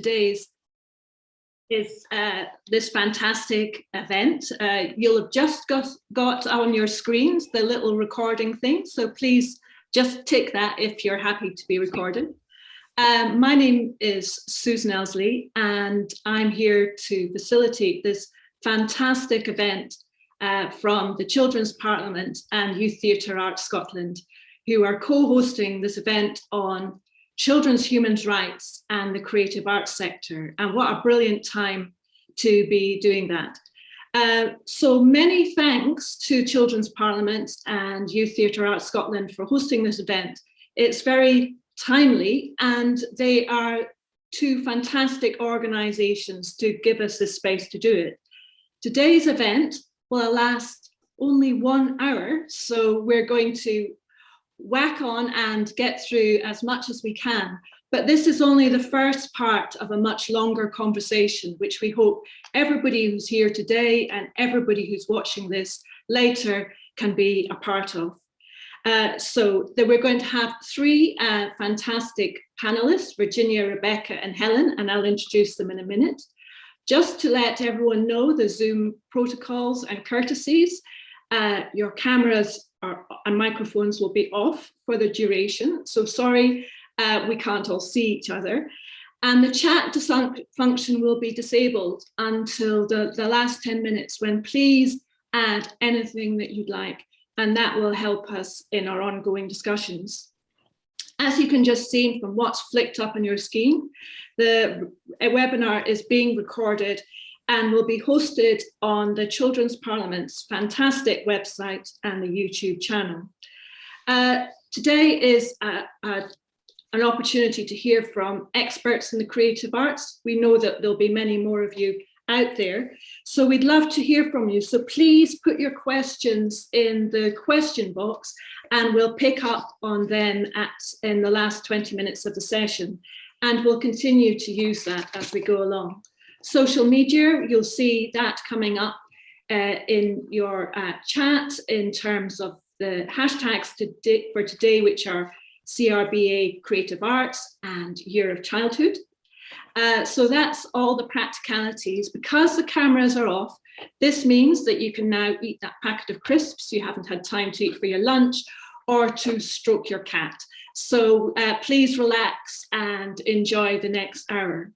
today's is this fantastic event. You'll have just got on your screens the little recording thing, so please just tick that if you're happy to be recorded. My name is Susan Elsley, and I'm here to facilitate this fantastic event from the Children's Parliament and Youth Theatre Arts Scotland, who are co-hosting this event on children's human rights and the creative arts sector. And what a brilliant time to be doing that. So many thanks to Children's Parliament and Youth Theatre Arts Scotland for hosting this event. It's very timely, and they are two fantastic organisations to give us this space to do it. Today's event will last only 1 hour, so we're going to whack on and get through as much as we can. But this is only the first part of a much longer conversation, which we hope everybody who's here today and everybody who's watching this later can be a part of. So we're going to have three fantastic panelists, Virginia, Rebekah and Helen, and I'll introduce them in a minute. Just to let everyone know the Zoom protocols and courtesies, your cameras and microphones will be off for the duration. So sorry, we can't all see each other. And the chat function will be disabled until the last 10 minutes, when please add anything that you'd like, and that will help us in our ongoing discussions. As you can just see from what's flicked up on your screen, the webinar is being recorded and will be hosted on the Children's Parliament's fantastic website and the YouTube channel. Today is an opportunity to hear from experts in the creative arts. We know that there'll be many more of you out there, so we'd love to hear from you. So please put your questions in the question box, and we'll pick up on them in the last 20 minutes of the session, and we'll continue to use that as we go along. Social media, you'll see that coming up in your chat in terms of the hashtags for today, which are CRBA Creative Arts and Year of Childhood. So that's all the practicalities. Because the cameras are off, this means that you can now eat that packet of crisps you haven't had time to eat for your lunch, or to stroke your cat. So please relax and enjoy the next hour.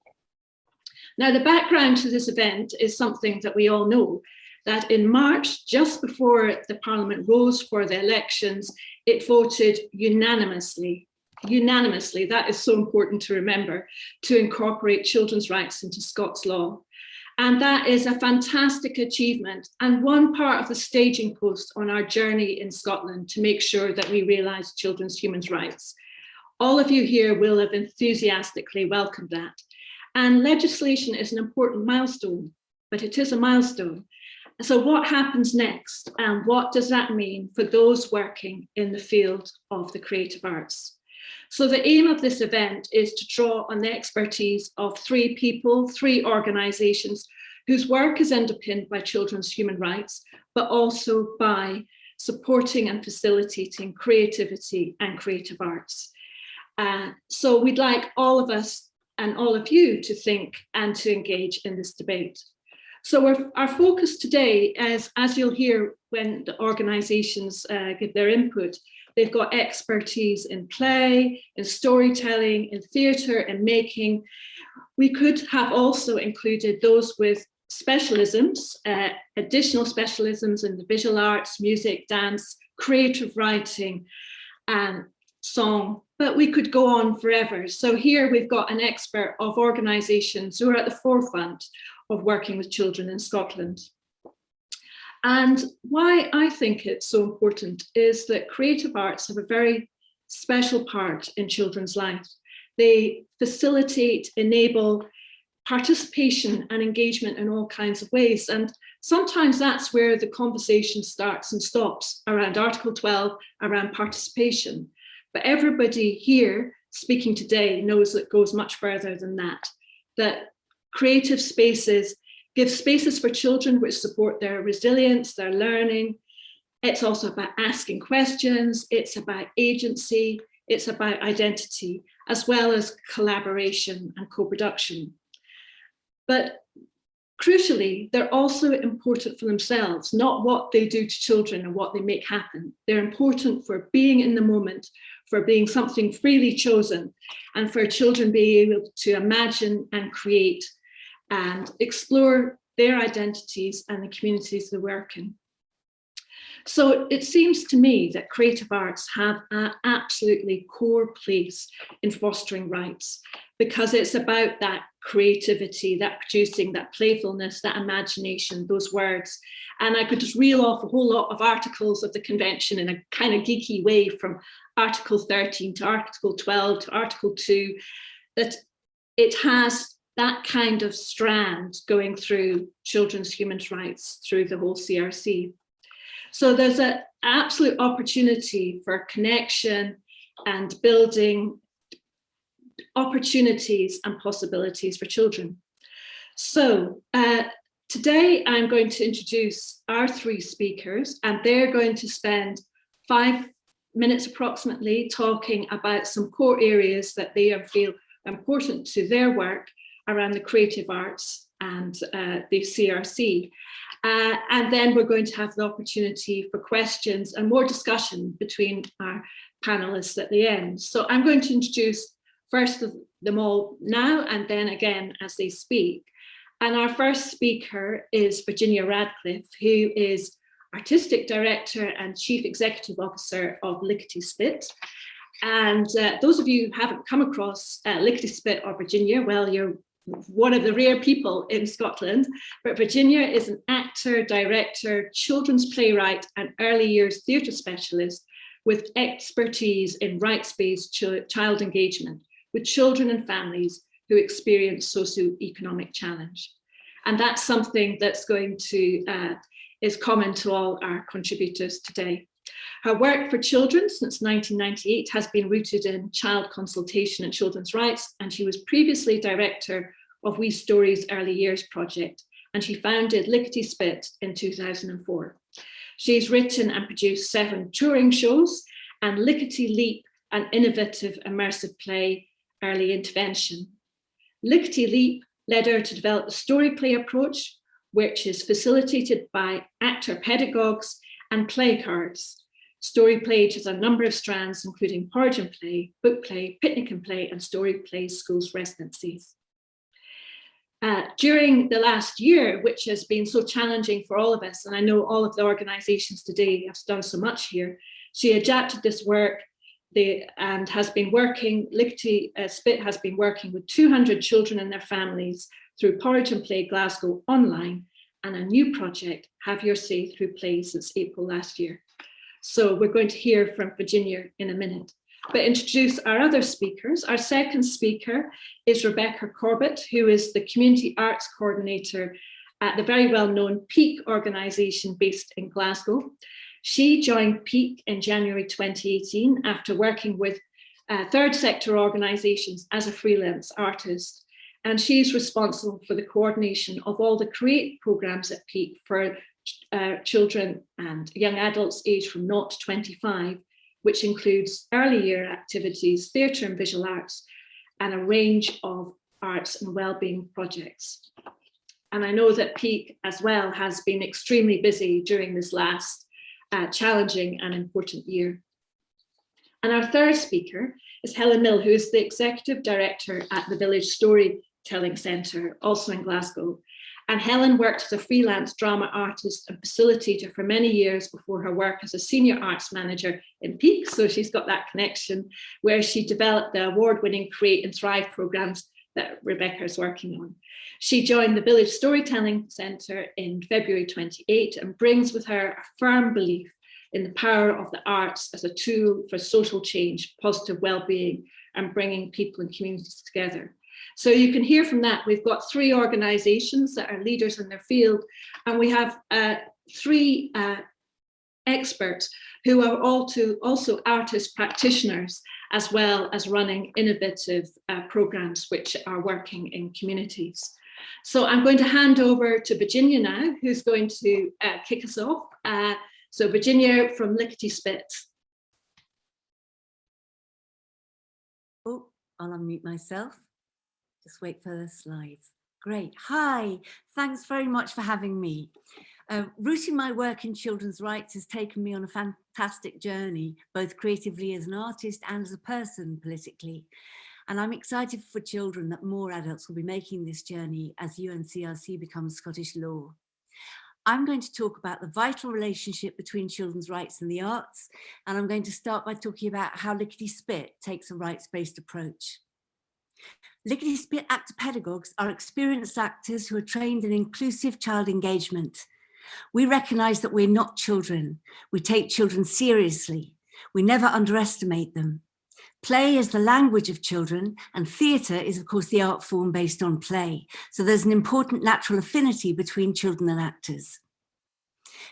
Now, the background to this event is something that we all know, that in March, just before the Parliament rose for the elections, it voted unanimously. Unanimously, that is so important to remember, to incorporate children's rights into Scots law. And that is a fantastic achievement, and one part of the staging post on our journey in Scotland to make sure that we realise children's human rights. All of you here will have enthusiastically welcomed that. And legislation is an important milestone, but it is a milestone. So what happens next, and what does that mean for those working in the field of the creative arts? So the aim of this event is to draw on the expertise of three people, three organisations whose work is underpinned by children's human rights, but also by supporting and facilitating creativity and creative arts. So we'd like all of us and all of you to think and to engage in this debate. So our focus today is, as you'll hear when the organisations give their input, they've got expertise in play, in storytelling, in theatre, in making. We could have also included those with specialisms, additional specialisms in the visual arts, music, dance, creative writing, and song, but we could go on forever. So here we've got an expert of organisations who are at the forefront of working with children in Scotland. And why I think it's so important is that creative arts have a very special part in children's lives. They facilitate, enable participation and engagement in all kinds of ways. And sometimes that's where the conversation starts and stops, around Article 12, around participation. But everybody here speaking today knows that it goes much further than that, that creative spaces give spaces for children which support their resilience, their learning. It's also about asking questions, it's about agency, it's about identity, as well as collaboration and co-production. But crucially, they're also important for themselves, not what they do to children or what they make happen. They're important for being in the moment, for being something freely chosen, and for children being able to imagine and create and explore their identities and the communities they work in. So it seems to me that creative arts have an absolutely core place in fostering rights, because it's about that creativity, that producing, that playfulness, that imagination, those words. And I could just reel off a whole lot of articles of the convention in a kind of geeky way, from Article 13 to Article 12 to Article 2, that it has that kind of strand going through children's human rights through the whole CRC. So there's an absolute opportunity for connection and building opportunities and possibilities for children. So today I'm going to introduce our three speakers, and they're going to spend 5 minutes approximately talking about some core areas that they feel important to their work around the creative arts and the CRC. And then we're going to have the opportunity for questions and more discussion between our panelists at the end. So I'm going to introduce first of them all now, and then again as they speak. And our first speaker is Virginia Radcliffe, who is Artistic Director and Chief Executive Officer of Licketyspit. And those of you who haven't come across Licketyspit or Virginia, well, you're one of the rare people in Scotland. But Virginia is an actor, director, children's playwright, and early years theatre specialist with expertise in rights-based child engagement with children and families who experience socioeconomic challenge. And that's something that's going to, is common to all our contributors today. Her work for children since 1998 has been rooted in child consultation and children's rights, and she was previously director of We Stories Early Years Project, and she founded Licketyspit in 2004. She's written and produced 7 touring shows and Lickety Leap, an innovative immersive play, Early Intervention. Lickety Leap led her to develop the story play approach, which is facilitated by actor pedagogues and play cards. Story play has a number of strands, including origin play, book play, picnic and play, and story play schools residencies. During the last year, which has been so challenging for all of us, and I know all of the organisations today have done so much here, she adapted this work and has been working, Licketyspit has been working with 200 children and their families through Porridge and Play Glasgow online, and a new project, Have Your Say Through Play, since April last year. So we're going to hear from Virginia in a minute. But introduce our other speakers. Our second speaker is Rebekah Corbett, who is the Community Arts Coordinator at the very well-known Peak organisation based in Glasgow. She joined Peak in January 2018 after working with third sector organisations as a freelance artist. And she's responsible for the coordination of all the Create programmes at Peak for children and young adults aged from 0 to 25, which includes early year activities, theatre and visual arts, and a range of arts and wellbeing projects. And I know that Peak as well has been extremely busy during this last challenging and important year. And our third speaker is Helen Mill, who is the Executive Director at the Village Storytelling Centre, also in Glasgow. And Helen worked as a freelance drama artist and facilitator for many years before her work as a senior arts manager in Peak. So she's got that connection, where she developed the award-winning Create and Thrive programmes that Rebekah is working on. She joined the Village Storytelling Centre in February 28 and brings with her a firm belief in the power of the arts as a tool for social change, positive well-being, and bringing people and communities together. So you can hear from that, we've got 3 organisations that are leaders in their field, and we have 3 experts who are also artist practitioners, as well as running innovative programmes which are working in communities. So I'm going to hand over to Virginia now, who's going to kick us off. So Virginia from Licketyspit. Oh, I'll unmute myself. Just wait for the slides. Great. Hi, thanks very much for having me. Rooting my work in children's rights has taken me on a fantastic journey, both creatively as an artist and as a person politically. And I'm excited for children that more adults will be making this journey as UNCRC becomes Scottish law. I'm going to talk about the vital relationship between children's rights and the arts, and I'm going to start by talking about how Licketyspit takes a rights-based approach. Licketyspit actor pedagogues are experienced actors who are trained in inclusive child engagement. We recognise that we're not children. We take children seriously. We never underestimate them. Play is the language of children, and theatre is, of course, the art form based on play. So there's an important natural affinity between children and actors.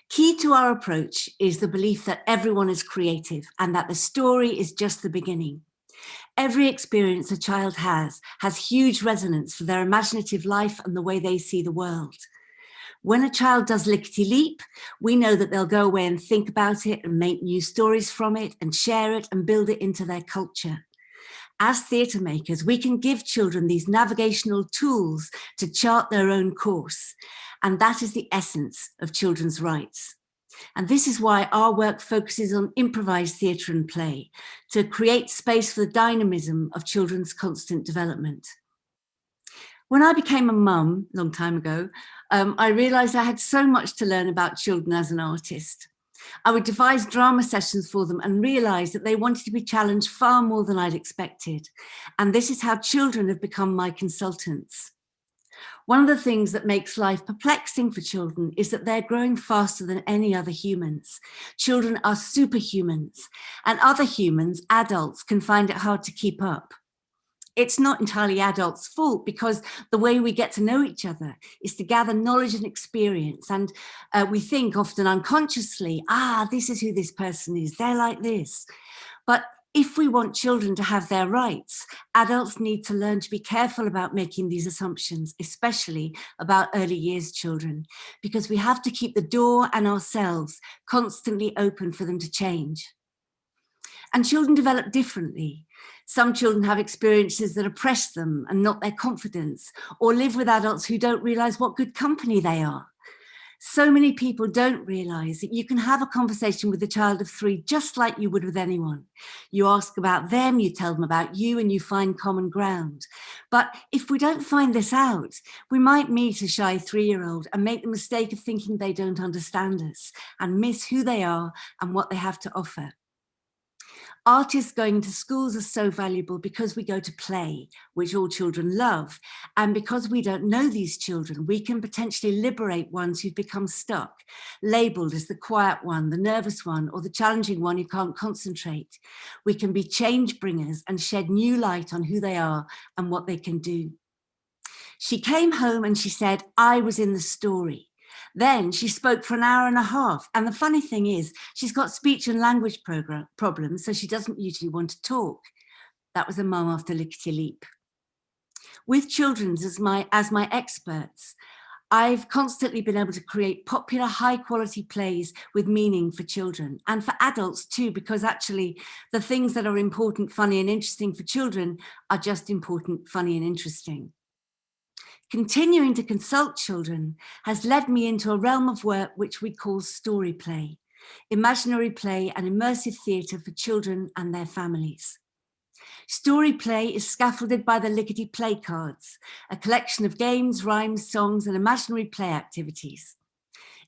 Key to our approach is the belief that everyone is creative and that the story is just the beginning. Every experience a child has huge resonance for their imaginative life and the way they see the world. When a child does Lickety Leap, we know that they'll go away and think about it and make new stories from it and share it and build it into their culture. As theatre makers, we can give children these navigational tools to chart their own course. And that is the essence of children's rights. And this is why our work focuses on improvised theatre and play, to create space for the dynamism of children's constant development. When I became a mum, a long time ago, I realised I had so much to learn about children as an artist. I would devise drama sessions for them and realise that they wanted to be challenged far more than I'd expected. And this is how children have become my consultants. One of the things that makes life perplexing for children is that they're growing faster than any other humans. Children are superhumans, and other humans, adults, can find it hard to keep up. It's not entirely adults' fault, because the way we get to know each other is to gather knowledge and experience. And we think often unconsciously, this is who this person is, they're like this. But if we want children to have their rights, adults need to learn to be careful about making these assumptions, especially about early years children, because we have to keep the door and ourselves constantly open for them to change. And children develop differently. Some children have experiences that oppress them and not their confidence, or live with adults who don't realise what good company they are. So many people don't realise that you can have a conversation with a child of 3 just like you would with anyone. You ask about them, you tell them about you, and you find common ground. But if we don't find this out, we might meet a shy 3-year-old and make the mistake of thinking they don't understand us and miss who they are and what they have to offer. Artists going to schools are so valuable because we go to play, which all children love. And because we don't know these children, we can potentially liberate ones who've become stuck, labelled as the quiet one, the nervous one, or the challenging one who can't concentrate. We can be change bringers and shed new light on who they are and what they can do. She came home and she said, I was in the story. Then she spoke for an hour and a half. And the funny thing is, she's got speech and language problems, so she doesn't usually want to talk. That was a mum after Lickety Leap. With children as my experts, I've constantly been able to create popular, high-quality plays with meaning for children and for adults too, because actually the things that are important, funny and interesting for children are just important, funny and interesting. Continuing to consult children has led me into a realm of work which we call story play, imaginary play and immersive theatre for children and their families. Story play is scaffolded by the Lickety Play Cards, a collection of games, rhymes, songs and imaginary play activities.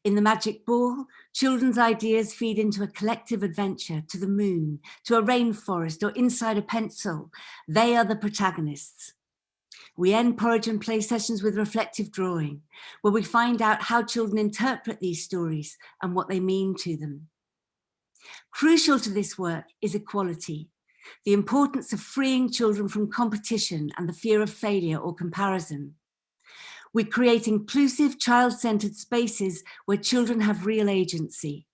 In the Magic Ball, children's ideas feed into a collective adventure to the moon, to a rainforest or inside a pencil. They are the protagonists. We end porridge and play sessions with reflective drawing, where we find out how children interpret these stories and what they mean to them. Crucial to this work is equality, the importance of freeing children from competition and the fear of failure or comparison. We create inclusive, child-centered spaces where children have real agency.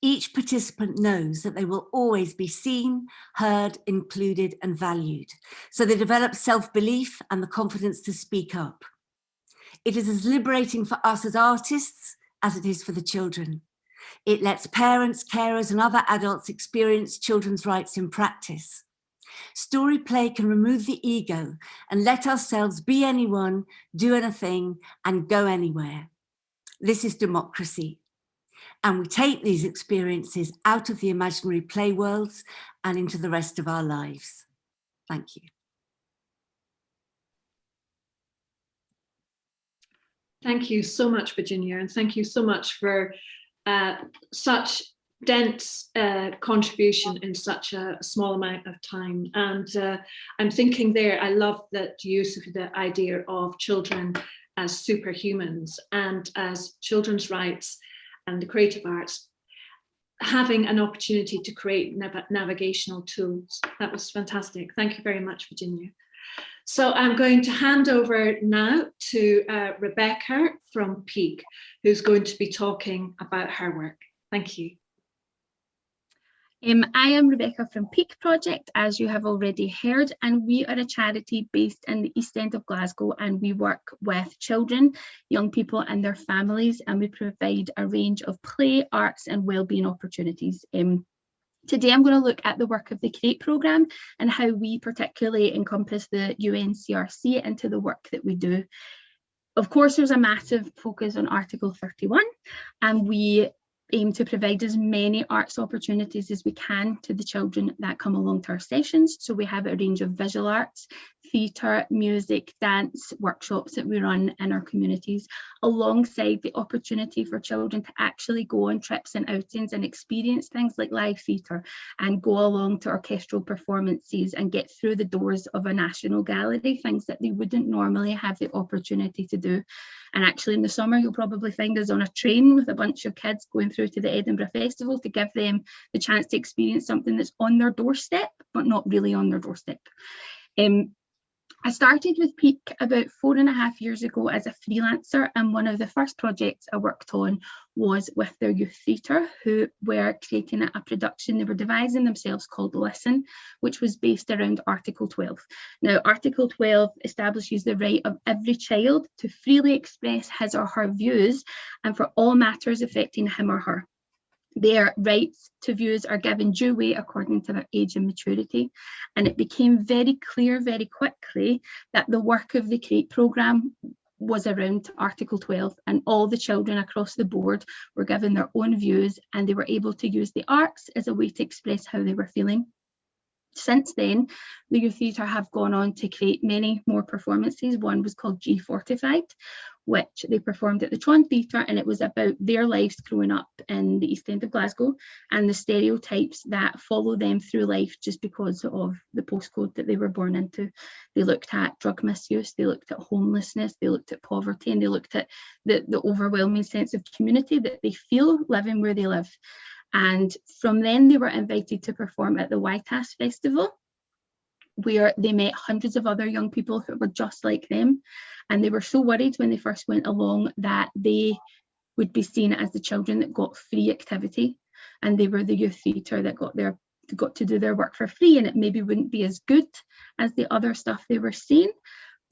Each participant knows that they will always be seen, heard, included, and valued. So they develop self-belief and the confidence to speak up. It is as liberating for us as artists as it is for the children. It lets parents, carers, and other adults experience children's rights in practice. Story play can remove the ego and let ourselves be anyone, do anything, and go anywhere. This is democracy. And we take these experiences out of the imaginary play worlds and into the rest of our lives. Thank you. Thank you so much, Virginia, and thank you so much for such dense contribution in such a small amount of time. And I'm thinking there, I love that use of the idea of children as superhumans and as children's rights and the creative arts having an opportunity to create navigational tools. That was fantastic. Thank you very much, Virginia. So I'm going to hand over now to Rebekah from Peak, who's going to be talking about her work. Thank you. I am Rebekah from Peak Project, as you have already heard, and we are a charity based in the East End of Glasgow, and we work with children, young people and their families, and we provide a range of play, arts and wellbeing opportunities. Today I'm going to look at the work of the CREATE programme and how we particularly encompass the UNCRC into the work that we do. Of course, there's a massive focus on Article 31, and we aim to provide as many arts opportunities as we can to the children that come along to our sessions. So we have a range of visual arts, theatre, music, dance, workshops that we run in our communities, alongside the opportunity for children to actually go on trips and outings and experience things like live theatre and go along to orchestral performances and get through the doors of a national gallery, things that they wouldn't normally have the opportunity to do. And actually in the summer, you'll probably find us on a train with a bunch of kids going through to the Edinburgh Festival to give them the chance to experience something that's on their doorstep, but not really on their doorstep. I started with Peak about 4.5 years ago as a freelancer, and one of the first projects I worked on was with their youth theatre, who were creating a production they were devising themselves called Listen, which was based around Article 12. Now, Article 12 establishes the right of every child to freely express his or her views and for all matters affecting him or her. Their rights to views are given due weight according to their age and maturity. And it became very clear very quickly that the work of the CREATE programme was around Article 12, and all the children across the board were given their own views, and they were able to use the arts as a way to express how they were feeling. Since then, the youth theatre have gone on to create many more performances. One was called G45, which they performed at the Tron Theatre, and it was about their lives growing up in the East End of Glasgow and the stereotypes that follow them through life just because of the postcode that they were born into. They looked at drug misuse, they looked at homelessness, they looked at poverty, and they looked at the overwhelming sense of community that they feel living where they live. And from then they were invited to perform at the YTAS Festival, where they met hundreds of other young people who were just like them. And they were so worried when they first went along that they would be seen as the children that got free activity. And they were the youth theatre that got to do their work for free, and it maybe wouldn't be as good as the other stuff they were seeing.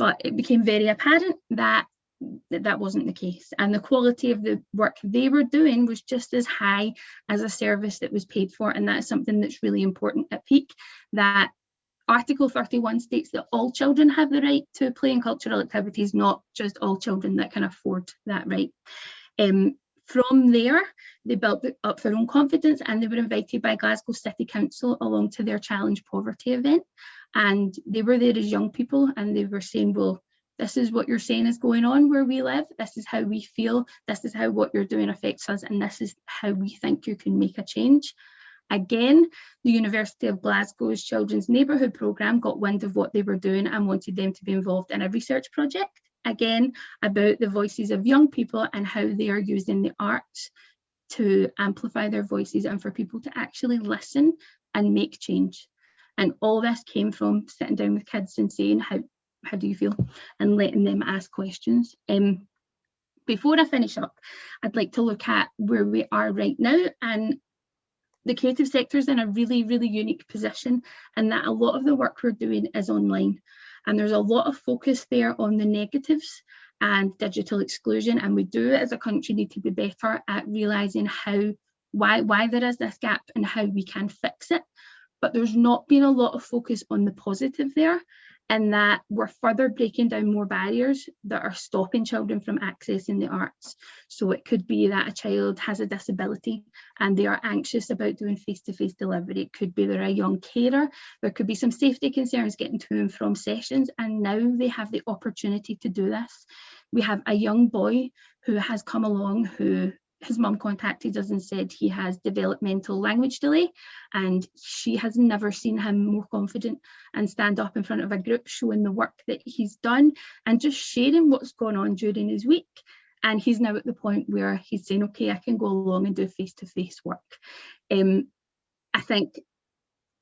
But it became very apparent that that wasn't the case, and the quality of the work they were doing was just as high as a service that was paid for. And that's something that's really important at Peak, that Article 31 states that all children have the right to play in cultural activities, not just all children that can afford that right. From there, they built up their own confidence, and they were invited by Glasgow City Council along to their Challenge Poverty event. And they were there as young people, and they were saying, well, this is what you're saying is going on where we live. This is how we feel. This is how what you're doing affects us. And this is how we think you can make a change. Again, the University of Glasgow's Children's Neighbourhood Programme got wind of what they were doing and wanted them to be involved in a research project, again, about the voices of young people and how they are using the arts to amplify their voices and for people to actually listen and make change. And all this came from sitting down with kids and saying, how do you feel? And letting them ask questions. Before I finish up, I'd like to look at where we are right now. And the creative sector is in a really, really unique position, and that a lot of the work we're doing is online. And there's a lot of focus there on the negatives and digital exclusion. And we do, as a country, need to be better at realising why there is this gap and how we can fix it. but there's not been a lot of focus on the positive there, and that we're further breaking down more barriers that are stopping children from accessing the arts. So it could be that a child has a disability and they are anxious about doing face-to-face delivery. It could be they're a young carer. There could be some safety concerns getting to and from sessions, and now they have the opportunity to do this. We have a young boy who has come along who his mum contacted us and said he has developmental language delay, and she has never seen him more confident and stand up in front of a group showing the work that he's done and just sharing what's gone on during his week. And he's now at the point where he's saying, okay, I can go along and do face-to-face work. I think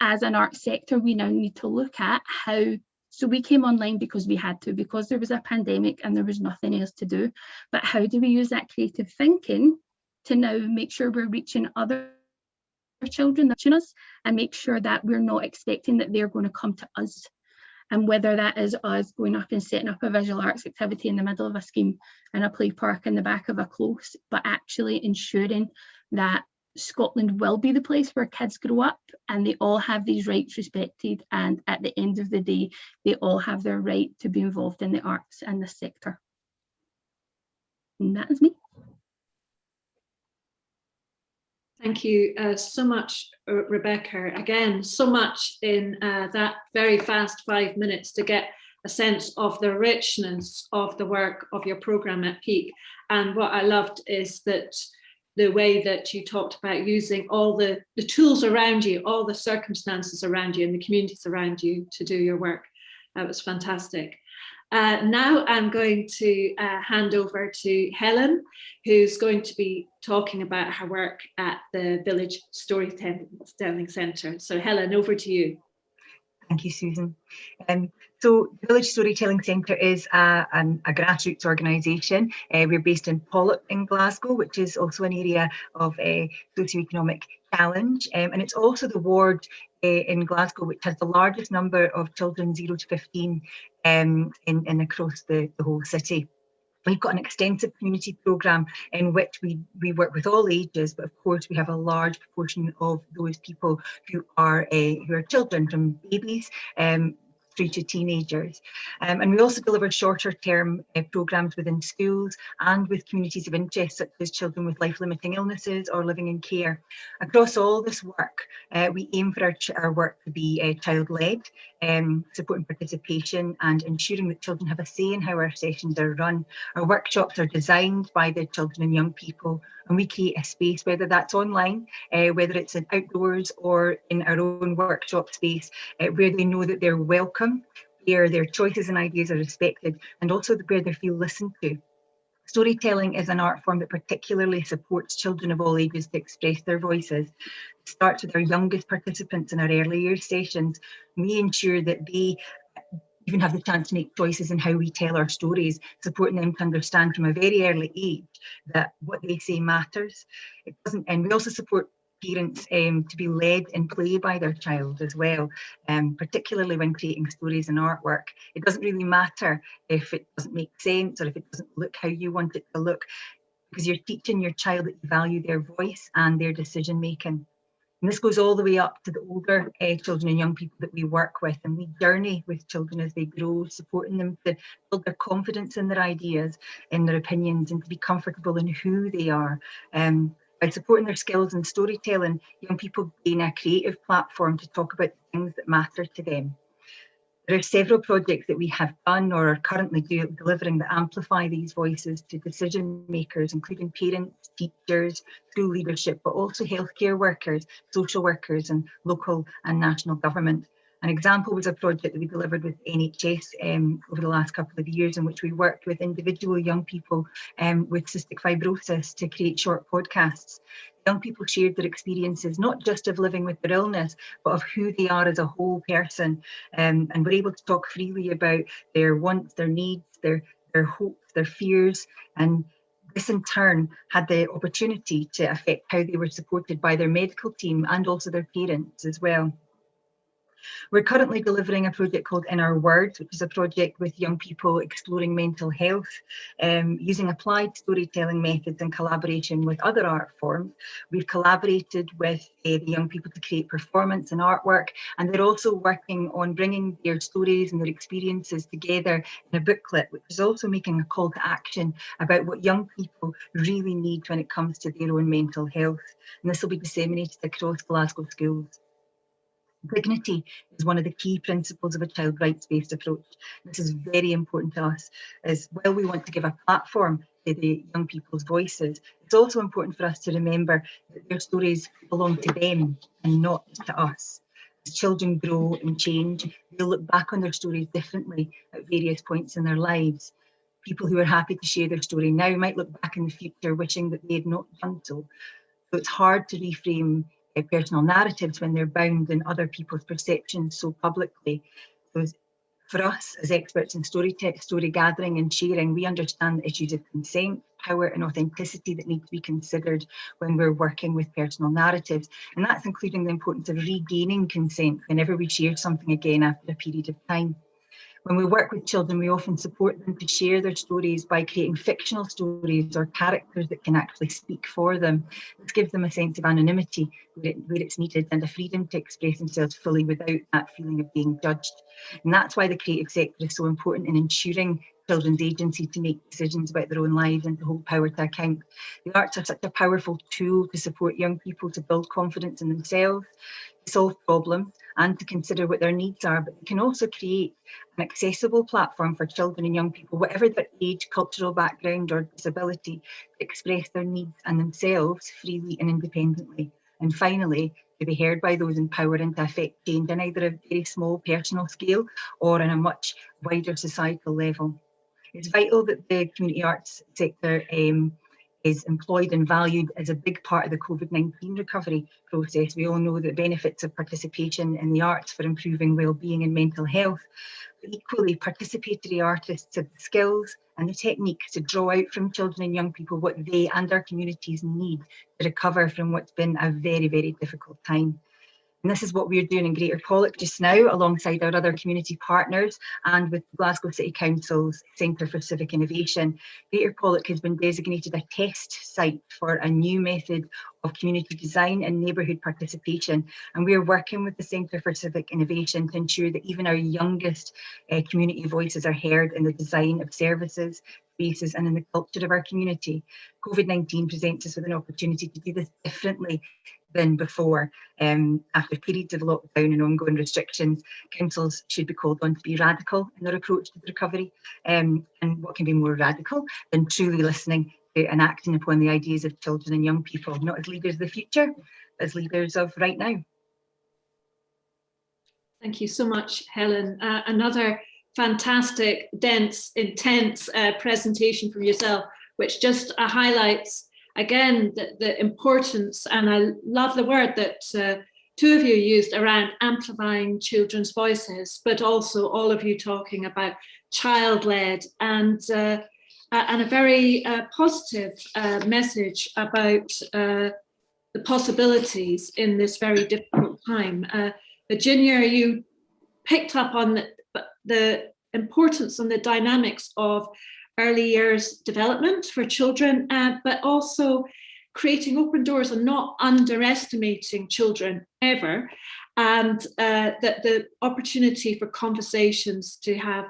as an art sector, we now need to look at how, so we came online because we had to, because there was a pandemic and there was nothing else to do, but how do we use that creative thinking to now make sure we're reaching other children that reaching us, and make sure that we're not expecting that they're going to come to us. And whether that is us going up and setting up a visual arts activity in the middle of a scheme in a play park in the back of a close, but actually ensuring that Scotland will be the place where kids grow up and they all have these rights respected, and at the end of the day they all have their right to be involved in the arts and the sector. And that is me. Thank you so much, Rebekah. Again, so much in that very fast 5 minutes to get a sense of the richness of the work of your programme at Peak. And what I loved is that the way that you talked about using all the tools around you, all the circumstances around you and the communities around you to do your work. That was fantastic. Now I'm going to hand over to Helen, who's going to be talking about her work at the Village Storytelling Centre. So Helen, over to you. Thank you, Susan. So the Village Storytelling Centre is a grassroots organisation. We're based in Pollok in Glasgow, which is also an area of socioeconomic challenge. And it's also the ward in Glasgow which has the largest number of children 0 to 15 in across the whole city. We've got an extensive community programme in which we work with all ages, but of course we have a large proportion of those people who are children, from babies through to teenagers. And we also deliver shorter term programmes within schools and with communities of interest, such as children with life-limiting illnesses or living in care. Across all this work, we aim for our work to be child-led, supporting participation and ensuring that children have a say in how our sessions are run. Our workshops are designed by the children and young people, and we create a space, whether that's online, whether it's in outdoors or in our own workshop space, where they know that they're welcome, where their choices and ideas are respected, and also where they feel listened to. Storytelling is an art form that particularly supports children of all ages to express their voices. It starts with our youngest participants in our early years sessions. We ensure that they even have the chance to make choices in how we tell our stories, supporting them to understand from a very early age that what they say matters. It doesn't, and we also support parents to be led in play by their child as well, particularly when creating stories and artwork. It doesn't really matter if it doesn't make sense or if it doesn't look how you want it to look, because you're teaching your child that you value their voice and their decision making. And this goes all the way up to the older children and young people that we work with, and we journey with children as they grow, supporting them to build their confidence in their ideas, in their opinions, and to be comfortable in who they are. By supporting their skills in storytelling, young people gain a creative platform to talk about the things that matter to them. There are several projects that we have done or are currently delivering that amplify these voices to decision makers, including parents, teachers, school leadership, but also healthcare workers, social workers, and local and national government. An example was a project that we delivered with NHS over the last couple of years, in which we worked with individual young people with cystic fibrosis to create short podcasts. Young people shared their experiences, not just of living with their illness, but of who they are as a whole person, and were able to talk freely about their wants, their needs, their hopes, their fears, and this in turn had the opportunity to affect how they were supported by their medical team and also their parents as well. We're currently delivering a project called In Our Words, which is a project with young people exploring mental health, using applied storytelling methods in collaboration with other art forms. We've collaborated with the young people to create performance and artwork, and they're also working on bringing their stories and their experiences together in a booklet, which is also making a call to action about what young people really need when it comes to their own mental health. And this will be disseminated across Glasgow schools. Dignity is one of the key principles of a child rights-based approach. This is very important to us, as well we want to give a platform to the young people's voices. It's also important for us to remember that their stories belong to them and not to us. As children grow and change, they'll look back on their stories differently at various points in their lives. People who are happy to share their story now might look back in the future wishing that they had not done so. So it's hard to reframe personal narratives when they're bound in other people's perceptions so publicly. So for us as experts in story gathering and sharing, we understand the issues of consent, power and authenticity that need to be considered when we're working with personal narratives. And that's including the importance of regaining consent whenever we share something again after a period of time. When we work with children, we often support them to share their stories by creating fictional stories or characters that can actually speak for them. This gives them a sense of anonymity where it's needed, and a freedom to express themselves fully without that feeling of being judged. And that's why the creative sector is so important in ensuring children's agency to make decisions about their own lives and to hold power to account. The arts are such a powerful tool to support young people to build confidence in themselves, to solve problems and to consider what their needs are, but it can also create an accessible platform for children and young people, whatever their age, cultural background or disability, to express their needs and themselves freely and independently. And finally, to be heard by those in power and to affect change on either a very small personal scale or on a much wider societal level. It's vital that the community arts sector is employed and valued as a big part of the COVID-19 recovery process. We all know the benefits of participation in the arts for improving well-being and mental health. But equally, participatory artists have the skills and the techniques to draw out from children and young people what they and our communities need to recover from what's been a very, very difficult time. And this is what we're doing in Greater Pollock just now, alongside our other community partners and with Glasgow City Council's Centre for Civic Innovation. Greater Pollock has been designated a test site for a new method of community design and neighbourhood participation. And we're working with the Centre for Civic Innovation to ensure that even our youngest community voices are heard in the design of services, spaces and in the culture of our community. COVID-19 presents us with an opportunity to do this differently than before. After periods of lockdown and ongoing restrictions, councils should be called on to be radical in their approach to the recovery. And what can be more radical than truly listening to and acting upon the ideas of children and young people, not as leaders of the future, but as leaders of right now. Thank you so much, Helen. Another fantastic, dense, intense presentation from yourself, which just highlights again the importance, and I love the word that two of you used around amplifying children's voices, but also all of you talking about child-led and a very positive message about the possibilities in this very difficult time. Virginia, you picked up on the importance and the dynamics of early years development for children, but also creating open doors and not underestimating children ever, and that the opportunity for conversations to have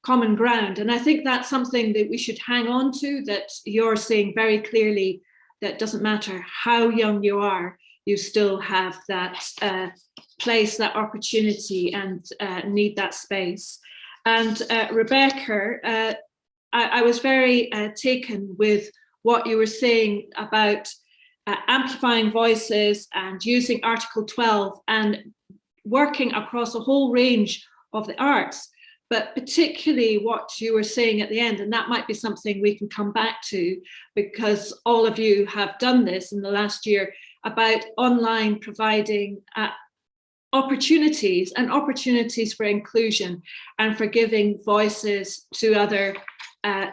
common ground. And I think that's something that we should hang on to, that you're saying very clearly that doesn't matter how young you are, you still have that place, that opportunity, and need that space. And Rebekah, I was very taken with what you were saying about amplifying voices and using Article 12 and working across a whole range of the arts, but particularly what you were saying at the end, and that might be something we can come back to, because all of you have done this in the last year, about online providing opportunities for inclusion and for giving voices to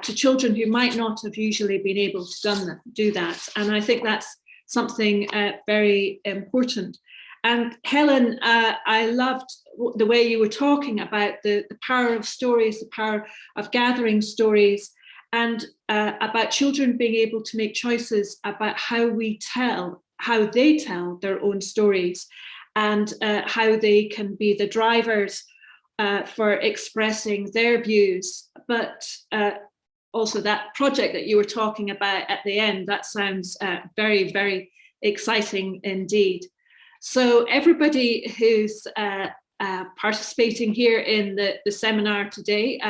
to children who might not have usually been able to do that. And I think that's something very important. And Helen, I loved the way you were talking about the power of stories, the power of gathering stories, and about children being able to make choices about how they tell their own stories, and how they can be the drivers for expressing their views. But also that project that you were talking about at the end, that sounds very, very exciting indeed. So everybody who's participating here in the seminar today,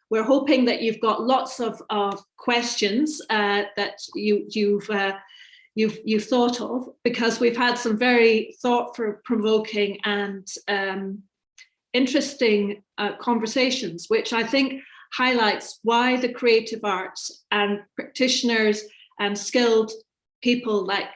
we're hoping that you've got lots of questions that you've thought of, because we've had some very thought-provoking and interesting conversations, which I think highlights why the creative arts and practitioners and skilled people like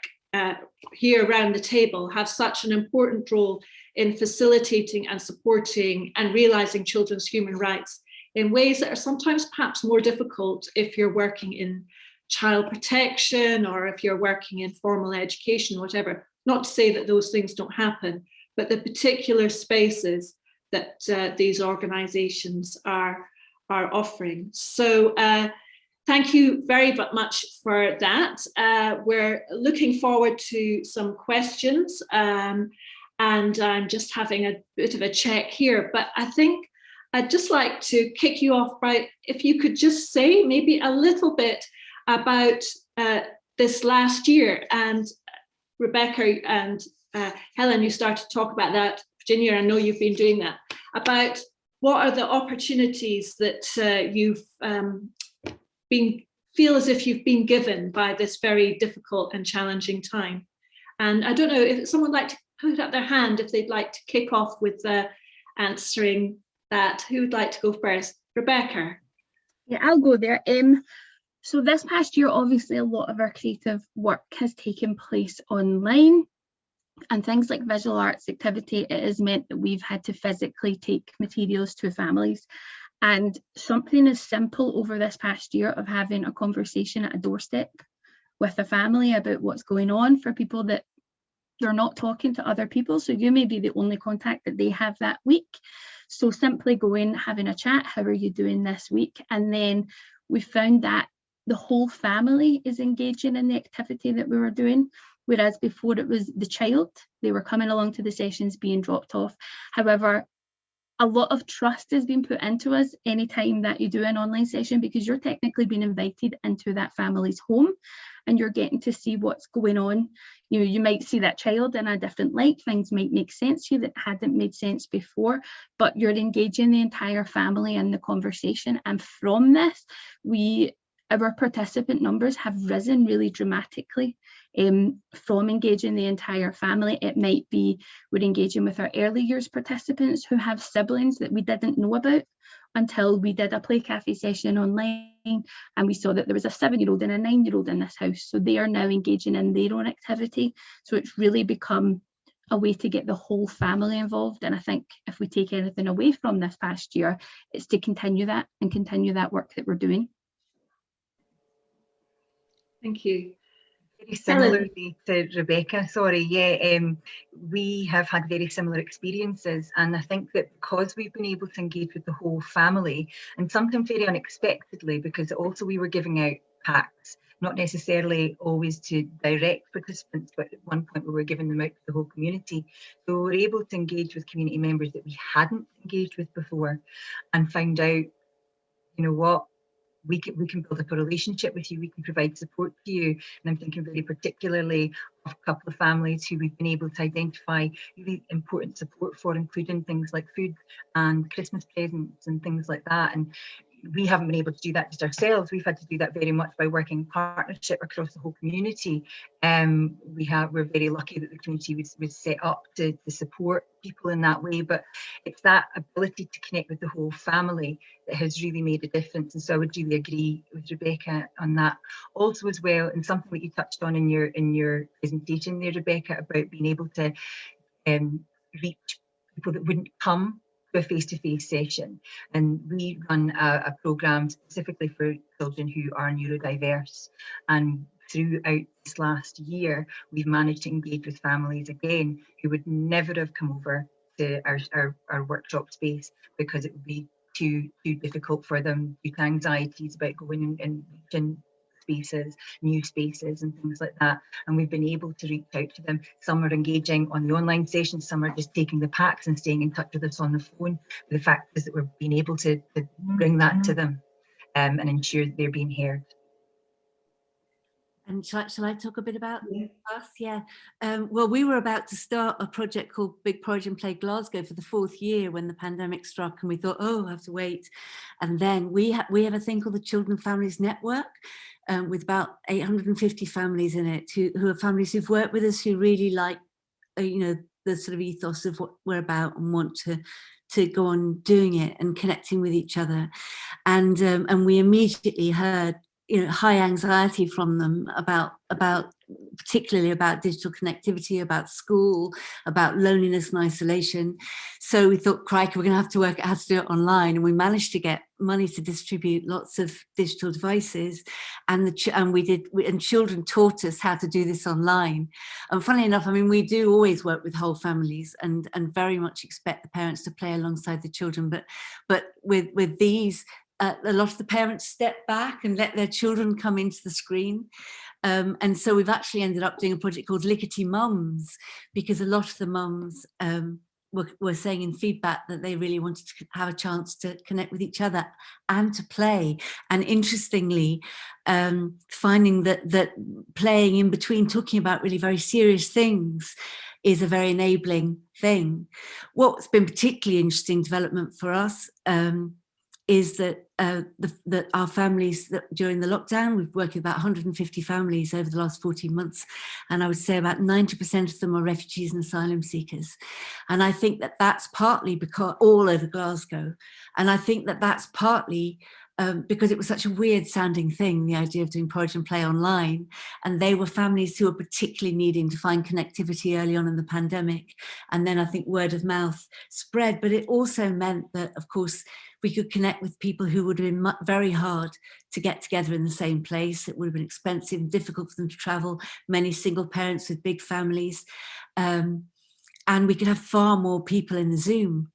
here around the table have such an important role in facilitating and supporting and realizing children's human rights in ways that are sometimes perhaps more difficult if you're working in child protection or if you're working in formal education, whatever. Not to say that those things don't happen, but the particular spaces that these organizations are offering. So thank you very much for that. We're looking forward to some questions, and I'm just having a bit of a check here, but I think I'd just like to kick you off by, if you could just say maybe a little bit about this last year. And Rebekah and Helen, you started to talk about that. Virginia, I know you've been doing that, about what are the opportunities that you've feel as if you've been given by this very difficult and challenging time. And I don't know if someone would like to put up their hand if they'd like to kick off with answering that. Who would like to go first? Rebekah. Yeah, I'll go there. So this past year, obviously, a lot of our creative work has taken place online, and things like visual arts activity, it has meant that we've had to physically take materials to families. And something as simple over this past year of having a conversation at a doorstep with a family about what's going on, for people that they're not talking to other people, so you may be the only contact that they have that week. So simply going, having a chat, how are you doing this week? And then we found that the whole family is engaging in the activity that we were doing, whereas before it was the child, they were coming along to the sessions being dropped off. However, a lot of trust has been put into us anytime that you do an online session, because you're technically being invited into that family's home and you're getting to see what's going on. You know, you might see that child in a different light, things might make sense to you that hadn't made sense before, but you're engaging the entire family in the conversation. And from this, our participant numbers have risen really dramatically from engaging the entire family. It might be we're engaging with our early years participants who have siblings that we didn't know about until we did a play cafe session online and we saw that there was a 7-year-old and a 9-year-old in this house. So they are now engaging in their own activity. So it's really become a way to get the whole family involved. And I think if we take anything away from this past year, it's to continue that and continue that work that we're doing. Thank you. Very similarly to Rebekah, we have had very similar experiences, and I think that because we've been able to engage with the whole family, and sometimes very unexpectedly, because also we were giving out packs, not necessarily always to direct participants, but at one point we were giving them out to the whole community. So we were able to engage with community members that we hadn't engaged with before, and found out, you know what, we can build up a relationship with you, we can provide support to you. And I'm thinking very particularly of a couple of families who we've been able to identify really important support for, including things like food and Christmas presents and things like that. And we haven't been able to do that just ourselves. We've had to do that very much by working in partnership across the whole community. We're very lucky that the community was set up to support people in that way, but it's that ability to connect with the whole family that has really made a difference. And so I would really agree with Rebekah on that. Also as well, and something that you touched on in your presentation there, Rebekah, about being able to reach people that wouldn't come to a face-to-face session. And we run a programme specifically for children who are neurodiverse, and throughout this last year, we've managed to engage with families again who would never have come over to our workshop space because it would be too difficult for them due to anxieties about going and reaching spaces, new spaces and things like that. And we've been able to reach out to them. Some are engaging on the online sessions, some are just taking the packs and staying in touch with us on the phone. The fact is that we're being able to bring that to them and ensure that they're being heard. And shall I talk a bit about us? Yeah. Well, we were about to start a project called Big Project and Play Glasgow for the 4th year when the pandemic struck, and we thought, oh, I have to wait. And then we have a thing called the Children and Families Network, with about 850 families in it, who are families who've worked with us, who really like, the sort of ethos of what we're about and want to go on doing it and connecting with each other. And we immediately heard high anxiety from them about particularly about digital connectivity, about school, about loneliness and isolation. So we thought, crikey, we're going to have to work out how to do it online. And we managed to get money to distribute lots of digital devices, and children taught us how to do this online. And funnily enough, I mean, we do always work with whole families and very much expect the parents to play alongside the children. But with these, a lot of the parents step back and let their children come into the screen. And so we've actually ended up doing a project called Lickety Mums, because a lot of the mums were saying in feedback that they really wanted to have a chance to connect with each other and to play. And interestingly, finding that playing in between talking about really very serious things is a very enabling thing. What's been particularly interesting development for us is that that our families, that during the lockdown, we've worked with about 150 families over the last 14 months. And I would say about 90% of them are refugees and asylum seekers. And I think that that's partly because all over Glasgow. And I think that that's partly because it was such a weird sounding thing, the idea of doing Project and Play online. And they were families who were particularly needing to find connectivity early on in the pandemic. And then I think word of mouth spread, but it also meant that, of course, we could connect with people who would have been very hard to get together in the same place. It would have been expensive and difficult for them to travel, many single parents with big families. And we could have far more people in the Zoom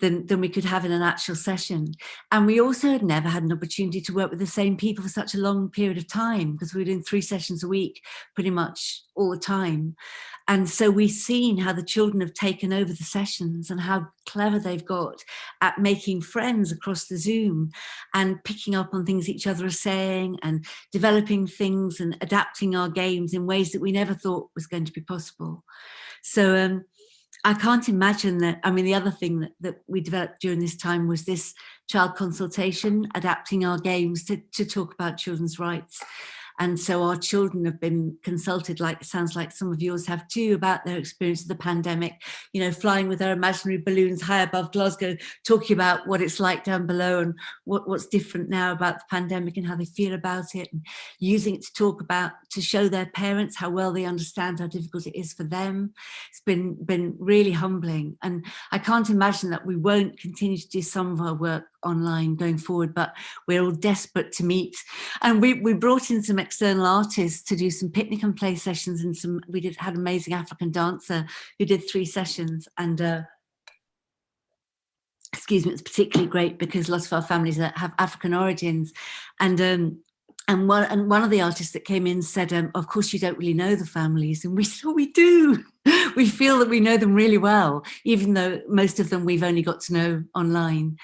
than we could have in an actual session. And we also had never had an opportunity to work with the same people for such a long period of time, because we were doing 3 sessions a week pretty much all the time. And so we've seen how the children have taken over the sessions and how clever they've got at making friends across the Zoom and picking up on things each other are saying and developing things and adapting our games in ways that we never thought was going to be possible. So I can't imagine that. I mean, the other thing that we developed during this time was this child consultation, adapting our games to talk about children's rights. And so our children have been consulted, like it sounds like some of yours have too, about their experience of the pandemic, flying with their imaginary balloons high above Glasgow, talking about what it's like down below and what's different now about the pandemic and how they feel about it, and using it to show their parents how well they understand how difficult it is for them. It's been really humbling. And I can't imagine that we won't continue to do some of our work online going forward, but we're all desperate to meet. And we brought in some external artists to do some picnic and play sessions, and had an amazing African dancer who did 3 sessions. And excuse me, it's particularly great because lots of our families have African origins. And one of the artists that came in said, of course you don't really know the families. And we said, oh, we do. We feel that we know them really well, even though most of them we've only got to know online.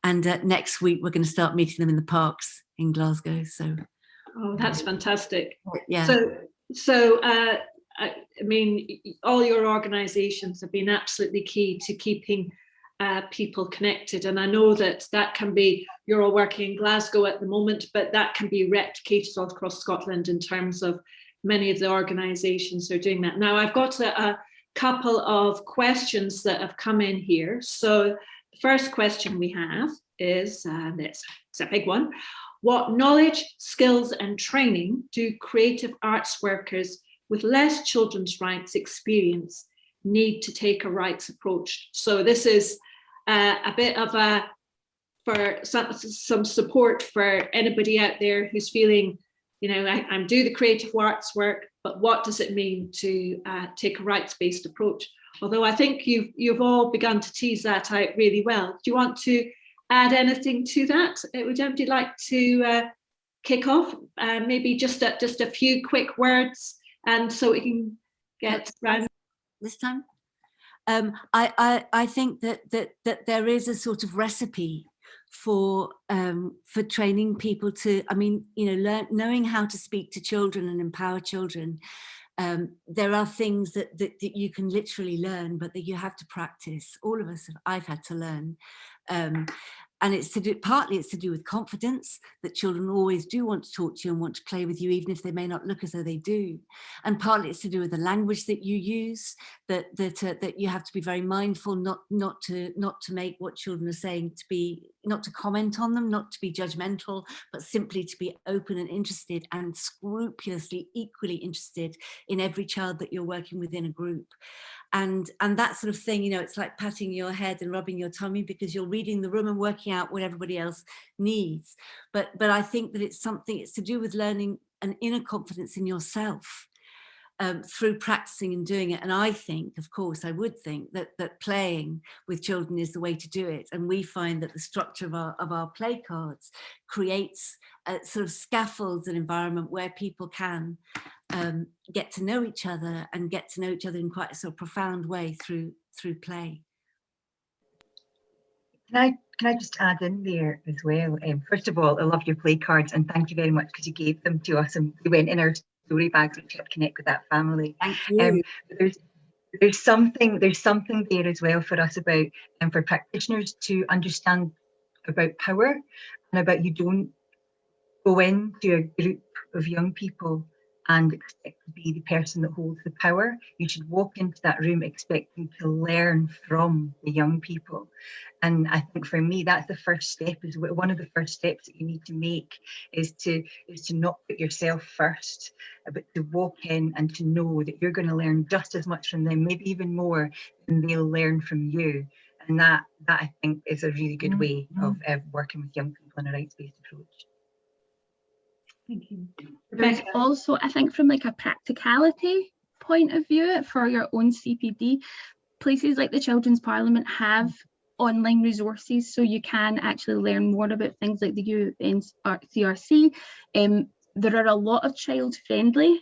And next week we're going to start meeting them in the parks in Glasgow. So, oh, that's fantastic. Yeah. So I mean, all your organisations have been absolutely key to keeping people connected, and I know that can be, you're all working in Glasgow at the moment, but that can be replicated all across Scotland in terms of many of the organisations who are doing that. Now, I've got a couple of questions that have come in here. So the first question we have is, it's a big one. What knowledge, skills and training do creative arts workers with less children's rights experience need to take a rights approach? So this is a bit of for some support for anybody out there who's feeling you know, I'm do the creative arts work, but what does it mean to take a rights-based approach? Although I think you've all begun to tease that out really well. Do you want to add anything to that? Would anybody like to kick off? Maybe just a few quick words, and so we can get around this time. I think that there is a sort of recipe for training people to, I mean, you know, knowing how to speak to children and empower children. There are things that you can literally learn, but that you have to practice. All of us, I've had to learn. And it's partly it's to do with confidence, that children always do want to talk to you and want to play with you, even if they may not look as though they do. And partly it's to do with the language that you use, that you have to be very mindful not to make what children are saying not to comment on them, not to be judgmental, but simply to be open and interested and scrupulously equally interested in every child that you're working with in a group. And that sort of thing, you know, it's like patting your head and rubbing your tummy because you're reading the room and working out what everybody else needs. But I think that it's to do with learning an inner confidence in yourself through practicing and doing it. And I think, of course, I would think that playing with children is the way to do it. And we find that the structure of our play cards creates a sort of scaffolds an environment where people can get to know each other and get to know each other in quite a sort of profound way through play. Can I just add in there as well? First of all, I love your play cards and thank you very much because you gave them to us and they went in our story bags which helped connect with that family. Thank you. There's something there as well for us about and for practitioners to understand about power and about you don't go into a group of young people and expect to be the person that holds the power. You should walk into that room expecting to learn from the young people. And I think for me, that's the first step, is one of the first steps that you need to make is to not put yourself first, but to walk in and to know that you're going to learn just as much from them, maybe even more than they'll learn from you. And that I think is a really good way of working with young people in a rights-based approach. Thank you. There's also, I think, from like a practicality point of view for your own CPD, places like the Children's Parliament have online resources, so you can actually learn more about things like the UNCRC. There are a lot of child-friendly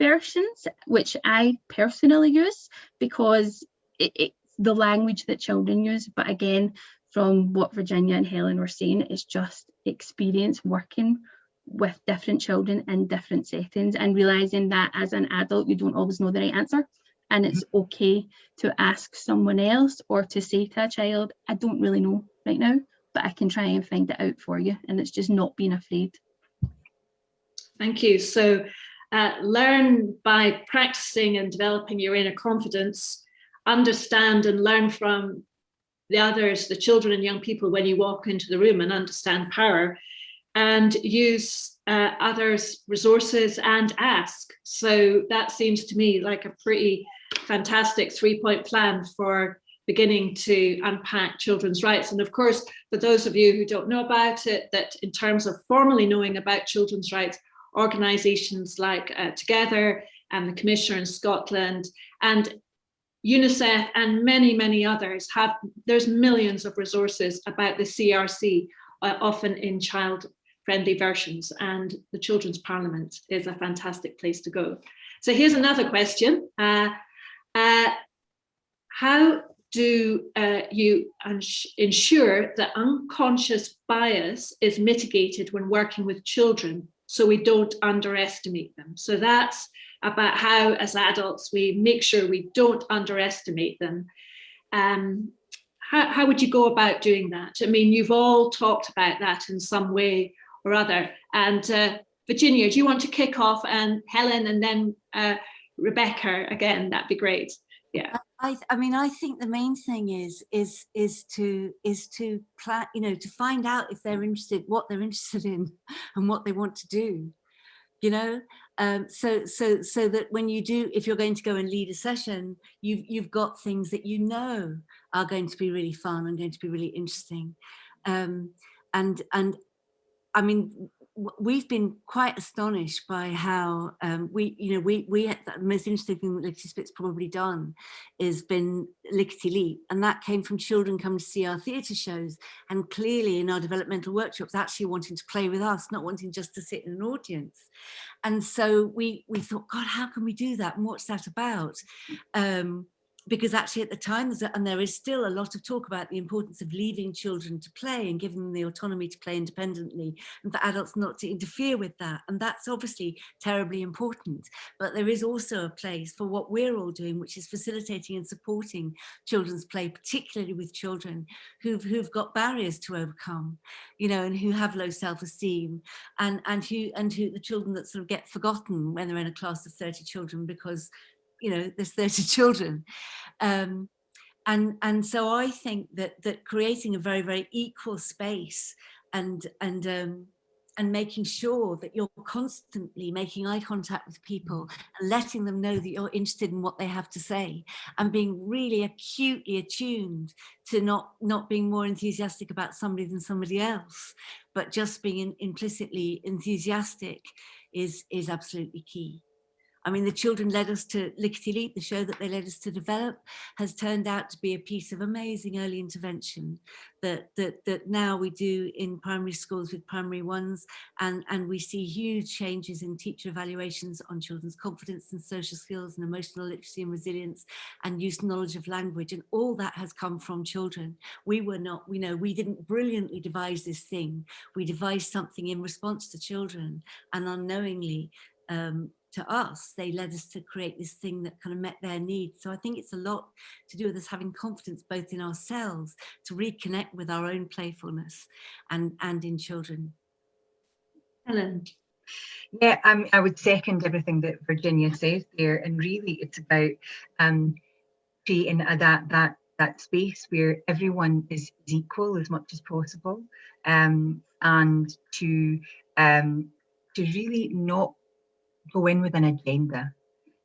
versions, which I personally use because it's the language that children use. But again, from what Virginia and Helen were saying, it's just experience working with different children in different settings and realizing that as an adult you don't always know the right answer, and it's okay to ask someone else or to say to a child, I don't really know right now, but I can try and find it out for you. And it's just not being afraid. Thank you. So learn by practicing and developing your inner confidence, understand and learn from the others, the children and young people when you walk into the room, and understand power, and use others' resources and ask. So that seems to me like a pretty fantastic 3-point plan for beginning to unpack children's rights. And of course, for those of you who don't know about it, that in terms of formally knowing about children's rights, organisations like Together and the Commissioner in Scotland and UNICEF and many, many others there's millions of resources about the CRC, often in child-friendly versions, and the Children's Parliament is a fantastic place to go. So here's another question. How do you ensure that unconscious bias is mitigated when working with children so we don't underestimate them? So that's about how, as adults, we make sure we don't underestimate them. How would you go about doing that? I mean, you've all talked about that in some way or other. And Virginia, do you want to kick off, and Helen, and then Rebekah again? That'd be great. Yeah. I mean, I think the main thing is to plan, you know, to find out if they're interested, what they're interested in, and what they want to do. You know, so that when you do, if you're going to go and lead a session, you've got things that you know are going to be really fun and going to be really interesting, and I mean, we've been quite astonished by how the most interesting thing that Licketyspit's probably done is been Lickety Leap, and that came from children coming to see our theatre shows, and clearly in our developmental workshops actually wanting to play with us, not wanting just to sit in an audience. And so we thought, God, how can we do that, and what's that about? Because actually at the time, and there is still a lot of talk about the importance of leaving children to play and giving them the autonomy to play independently, and for adults not to interfere with that. And that's obviously terribly important. But there is also a place for what we're all doing, which is facilitating and supporting children's play, particularly with children who've got barriers to overcome, and who have low self-esteem, and who the children that sort of get forgotten when they're in a class of 30 children because there's 30 children. And so I think that creating a very, very equal space and making sure that you're constantly making eye contact with people and letting them know that you're interested in what they have to say, and being really acutely attuned to not being more enthusiastic about somebody than somebody else, but just being implicitly enthusiastic is absolutely key. I mean, the children led us to Lickety Leap, the show that they led us to develop, has turned out to be a piece of amazing early intervention that now we do in primary schools with primary ones, and we see huge changes in teacher evaluations on children's confidence and social skills and emotional literacy and resilience and use knowledge of language, and all that has come from children. We didn't brilliantly devise this thing. We devised something in response to children, and unknowingly, to us, they led us to create this thing that kind of met their needs. So I think it's a lot to do with us having confidence both in ourselves to reconnect with our own playfulness and in children. Helen. Yeah, I would second everything that Virginia says there, and really it's about creating that space where everyone is equal as much as possible, and to really not go in with an agenda.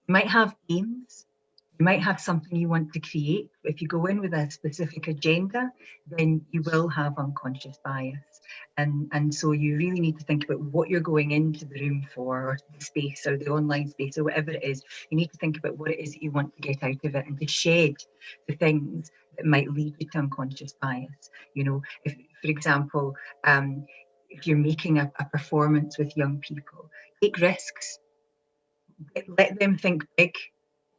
You might have aims, you might have something you want to create, but if you go in with a specific agenda, then you will have unconscious bias. And so you really need to think about what you're going into the room for, or the space, or the online space, or whatever it is. You need to think about what it is that you want to get out of it, and to shed the things that might lead you to unconscious bias. If, for example, if you're making a performance with young people, take risks. Let them think big.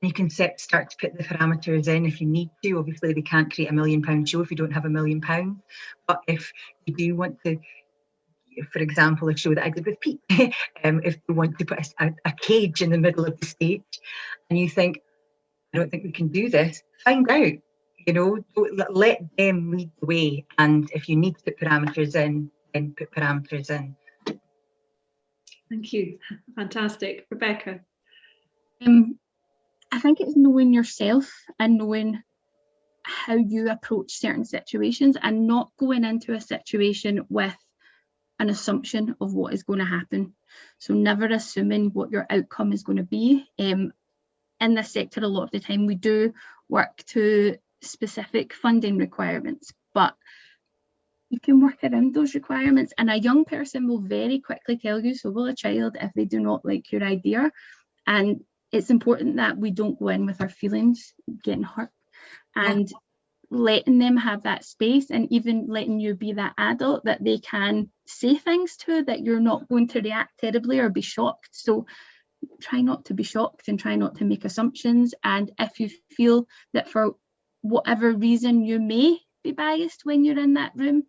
You can start to put the parameters in if you need to. Obviously, they can't create £1 million show if you don't have £1 million. But if you do want to, for example, a show that I did with Pete, if you want to put a cage in the middle of the stage, and you think, I don't think we can do this, find out. Let them lead the way. And if you need to put parameters in, then put parameters in. Thank you. Fantastic. Rebekah. I think it's knowing yourself and knowing how you approach certain situations, and not going into a situation with an assumption of what is going to happen. So never assuming what your outcome is going to be. In this sector, a lot of the time we do work to specific funding requirements, but you can work around those requirements, and a young person will very quickly tell you, so will a child, if they do not like your idea. And it's important that we don't go in with our feelings getting hurt, and letting them have that space, and even letting you be that adult that they can say things to, that you're not going to react terribly or be shocked. So try not to be shocked and try not to make assumptions. And if you feel that for whatever reason you may be biased when you're in that room,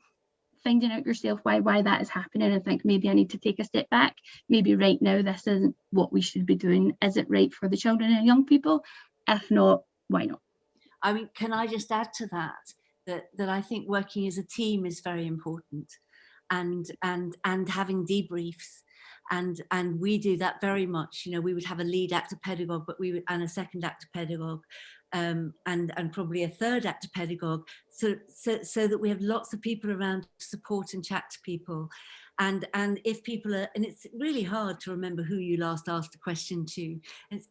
finding out yourself why that is happening, and think, maybe I need to take a step back. Maybe right now this isn't what we should be doing. Is it right for the children and young people? If not, why not? I mean, can I just add to that I think working as a team is very important, and having debriefs. And we do that very much. We would have a lead actor pedagogue, and a second actor pedagogue, and probably a third actor pedagogue, so that we have lots of people around to support and chat to people. And if people are, and it's really hard to remember who you last asked a question to,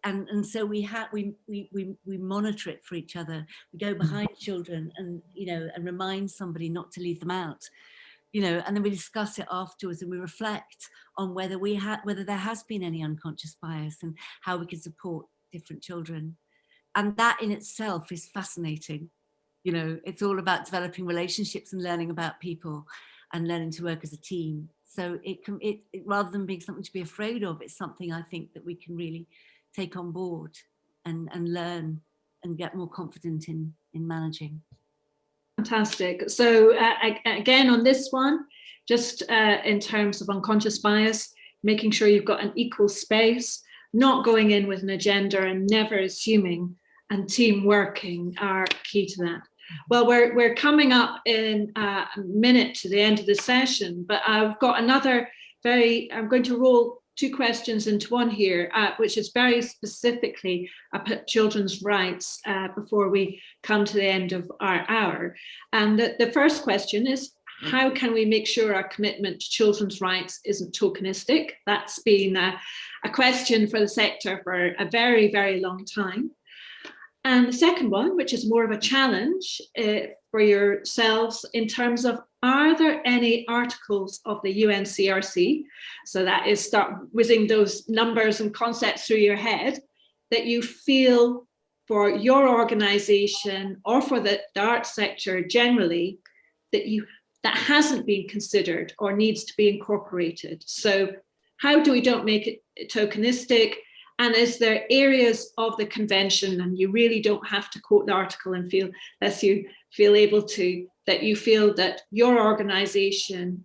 and so we monitor it for each other. We go behind children and and remind somebody not to leave them out. you know, and then we discuss it afterwards and we reflect on whether there has been any unconscious bias and how we can support different children. And that in itself is fascinating. You know, it's all about developing relationships and learning about people and learning to work as a team. So it rather than being something to be afraid of, it's something I think that we can really take on board and learn and get more confident in managing. Fantastic. So again, on this one, just in terms of unconscious bias, making sure you've got an equal space, not going in with an agenda and never assuming, and team working are key to that. Well, we're coming up in a minute to the end of the session, but I've got another I'm going to roll two questions into one here, which is very specifically about children's rights before we come to the end of our hour. And the first question is, how can we make sure our commitment to children's rights isn't tokenistic? That's been a question for the sector for a very, very long time. And the second one, which is more of a challenge for yourselves in terms of, are there any articles of the UNCRC, so that is start whizzing those numbers and concepts through your head, that you feel for your organisation or for the arts sector generally, that hasn't been considered or needs to be incorporated? So how do we don't make it tokenistic? And is there areas of the convention, and you really don't have to quote the article and feel able to, that you feel that your organisation,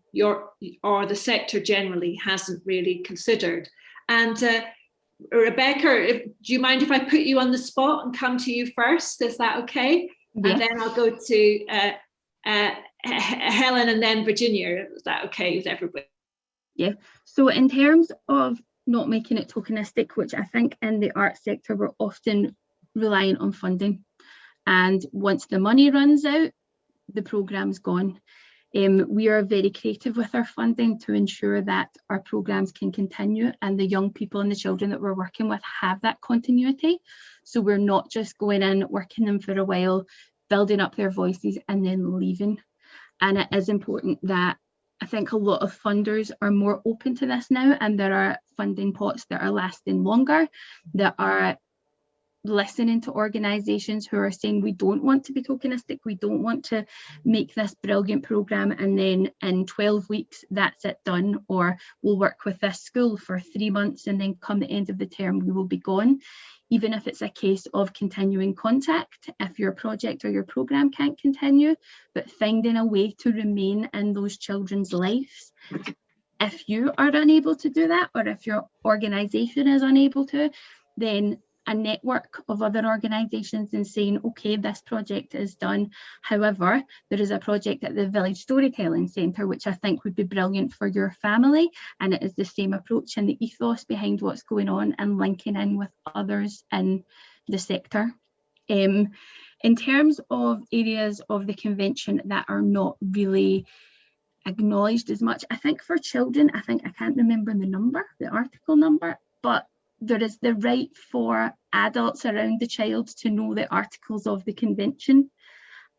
or the sector generally hasn't really considered? And Rebekah, do you mind if I put you on the spot and come to you first? Is that okay? Yeah. And then I'll go to Helen and then Virginia. Is that okay with everybody? Yeah. So in terms of not making it tokenistic, which I think in the arts sector we're often relying on funding, and once the money runs out, the programme's gone. We are very creative with our funding to ensure that our programmes can continue and the young people and the children that we're working with have that continuity. So we're not just going in, working them for a while, building up their voices and then leaving. And it is important that I think a lot of funders are more open to this now, and there are funding pots that are lasting longer, that are listening to organisations who are saying, we don't want to be tokenistic, we don't want to make this brilliant programme and then in 12 weeks that's it done, or we'll work with this school for 3 months and then come the end of the term we will be gone. Even if it's a case of continuing contact, if your project or your programme can't continue, but finding a way to remain in those children's lives. If you are unable to do that, or if your organisation is unable to, then a network of other organisations and saying, okay, this project is done. However, there is a project at the Village Storytelling Centre, which I think would be brilliant for your family. And it is the same approach and the ethos behind what's going on and linking in with others in the sector. In terms of areas of the convention that are not really acknowledged as much, I think for children, I can't remember the article number, but there is the right for adults around the child to know the articles of the convention,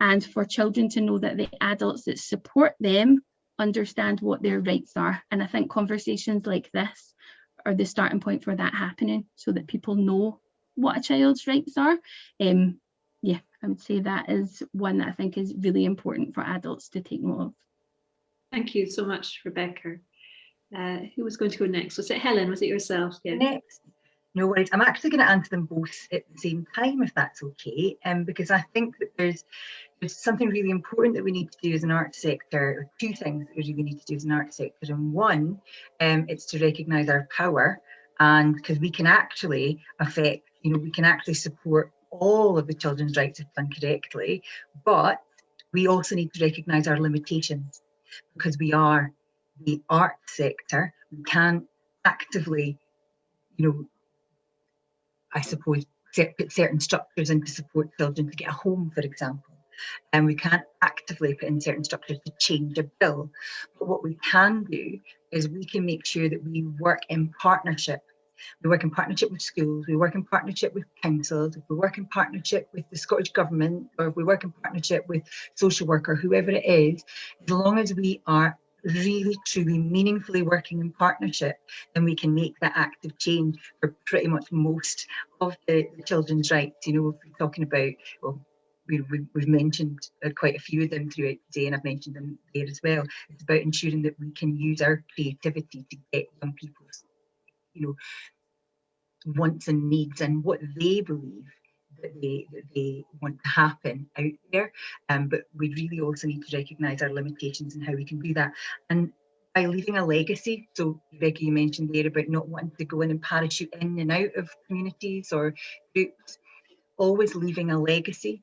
and for children to know that the adults that support them understand what their rights are. And I think conversations like this are the starting point for that happening, so that people know what a child's rights are. Yeah, I would say that is one that I think is really important for adults to take note of. Thank you so much, Rebekah. Who was going to go next? Was it Helen? Was it yourself? Yeah. Next. No worries. I'm actually going to answer them both at the same time, if that's okay, because I think that there's something really important that we need to do as an arts sector, or two things that we really need to do as an arts sector. And one, it's to recognise our power, and because we can actually affect, we can actually support all of the children's rights if done correctly, but we also need to recognise our limitations, because we are the arts sector. We can't actively, I suppose, put certain structures in to support children to get a home, for example. And we can't actively put in certain structures to change a bill. But what we can do is we can make sure that we work in partnership We work in partnership with schools, we work in partnership with councils, if we work in partnership with the Scottish Government, or if we work in partnership with social worker, whoever it is, as long as we are really, truly, meaningfully working in partnership, then we can make that active change for pretty much most of the children's rights. You know, if we're talking about, well, we've mentioned quite a few of them throughout the day, and I've mentioned them there as well. It's about ensuring that we can use our creativity to get young people's, you know, wants and needs and what they believe that they want to happen out there. But we really also need to recognise our limitations and how we can do that. And by leaving a legacy, so Rebekah, you mentioned there about not wanting to go in and parachute in and out of communities or groups, always leaving a legacy,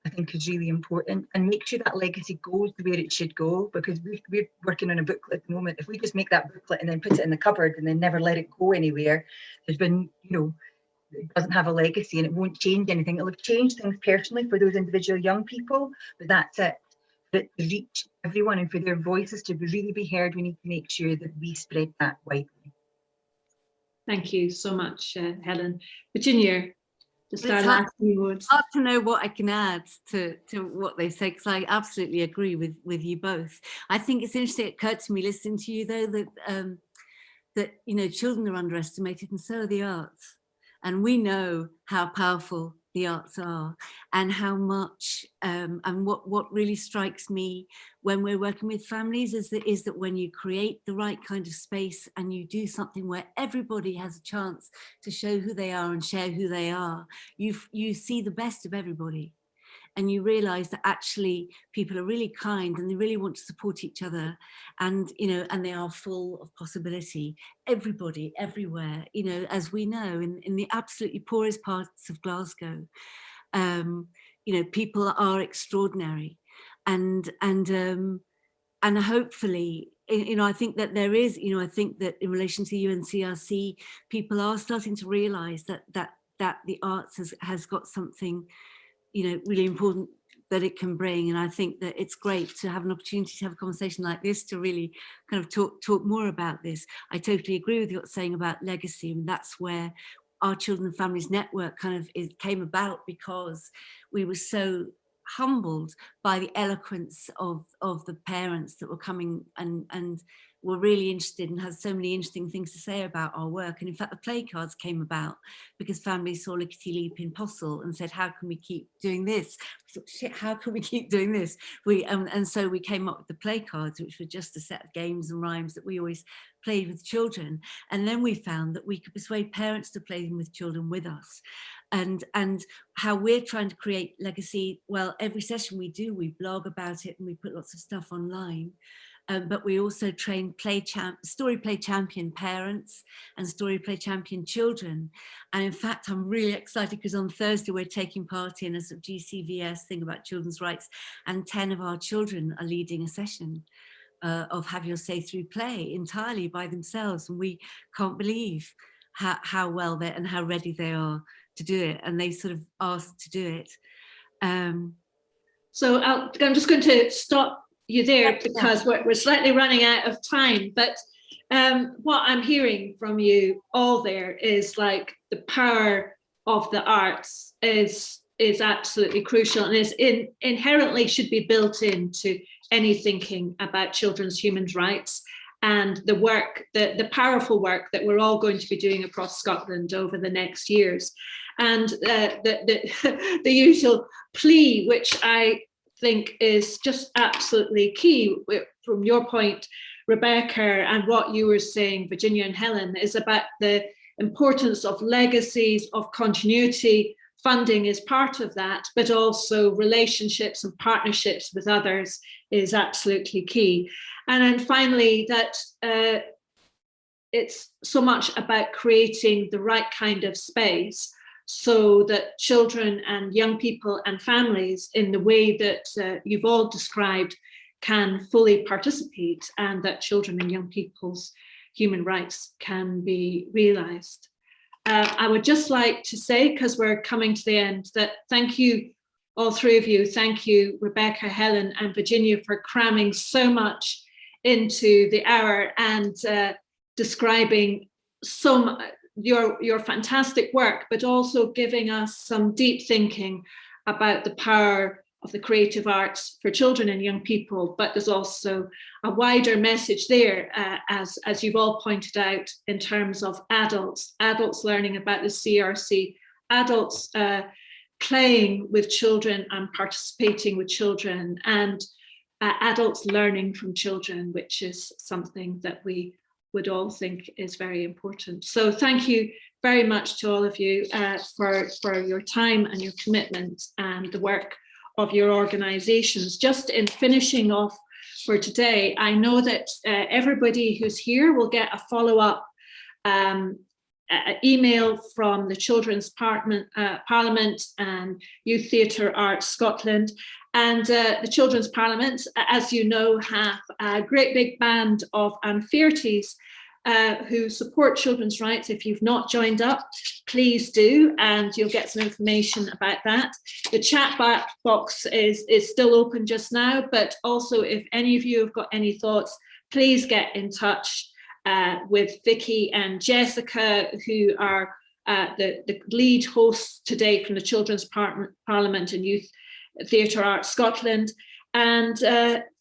I think, is really important, and make sure that legacy goes where it should go, because we're working on a booklet at the moment. If we just make that booklet and then put it in the cupboard and then never let it go anywhere, there's been, you know, it doesn't have a legacy and it won't change anything. It'll have changed things personally for those individual young people, but that's it. But to reach everyone and for their voices to really be heard, we need to make sure that we spread that widely. Thank you so much, Helen. Virginia, just our It's last few words. hard to know what I can add to what they say, because I absolutely agree with you both. I think it's interesting, it occurred to me listening to you though, that that, you know, children are underestimated and so are the arts. And we know how powerful the arts are, and how much, and what really strikes me when we're working with families is that when you create the right kind of space and you do something where everybody has a chance to show who they are and share who they are, you see the best of everybody. And you realize that actually people are really kind and they really want to support each other, and, you know, and they are full of possibility. Everybody, everywhere, you know, as we know, in the absolutely poorest parts of Glasgow, you know, people are extraordinary, and hopefully, you know, I think that there is, you know, I think that in relation to UNCRC, people are starting to realize that the arts has got something, you know, really important that it can bring. And I think that it's great to have an opportunity to have a conversation like this, to really kind of talk more about this. I totally agree with what you're saying about legacy, and that's where our Children and Families Network kind of came about, because we were so humbled by the eloquence of the parents that were coming and were really interested and had so many interesting things to say about our work. And in fact, the play cards came about because families saw Lickety Leap in Postle and said, how can we keep doing this? We thought, shit, how can we keep doing this? And so we came up with the play cards, which were just a set of games and rhymes that we always played with children. And then we found that we could persuade parents to play them with children with us. And how we're trying to create legacy, well, every session we do, we blog about it and we put lots of stuff online. But we also train story play champion parents and story play champion children. And in fact, I'm really excited because on Thursday we're taking part in a sort of GCVS thing about children's rights, and 10 of our children are leading a session of Have Your Say Through Play entirely by themselves. And we can't believe how well they and how ready they are to do it. And they sort of asked to do it. So I'm just going to stop you there because we're slightly running out of time, but what I'm hearing from you all there is like the power of the arts is absolutely crucial, and is inherently should be built into any thinking about children's human rights, and the work, the powerful work that we're all going to be doing across Scotland over the next years. And the usual plea, which I think is just absolutely key from your point, Rebekah, and what you were saying, Virginia and Helen, is about the importance of legacies, of continuity. Funding is part of that, but also relationships and partnerships with others is absolutely key. And then finally, that it's so much about creating the right kind of space so that children and young people and families, in the way that you've all described, can fully participate, and that children and young people's human rights can be realised. I would just like to say, because we're coming to the end, that thank you, all three of you. Thank you, Rebekah, Helen and Virginia, for cramming so much into the hour and describing your fantastic work, but also giving us some deep thinking about the power of the creative arts for children and young people. But there's also a wider message there, as you've all pointed out, in terms of adults learning about the CRC, adults playing with children and participating with children, and adults learning from children, which is something that we would all think is very important. So thank you very much to all of you for your time and your commitment and the work of your organisations. Just in finishing off for today, I know that everybody who's here will get a follow-up email from the Children's Parliament and Youth Theatre Arts Scotland. And the Children's Parliament, as you know, have a great big band of Anfairties who support children's rights. If you've not joined up, please do, and you'll get some information about that. The chat box is still open just now, but also if any of you have got any thoughts, please get in touch with Vicky and Jessica, who are the lead hosts today from the Children's Parliament and Youth Theatre Arts Scotland. And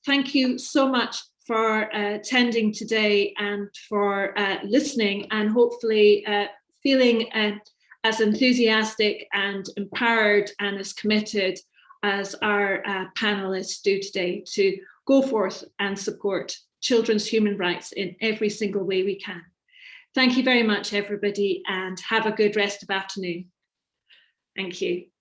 thank you so much for attending today and for listening, and hopefully feeling as enthusiastic and empowered and as committed as our panelists do today to go forth and support children's human rights in every single way we can. Thank you very much, everybody, and have a good rest of afternoon. Thank you.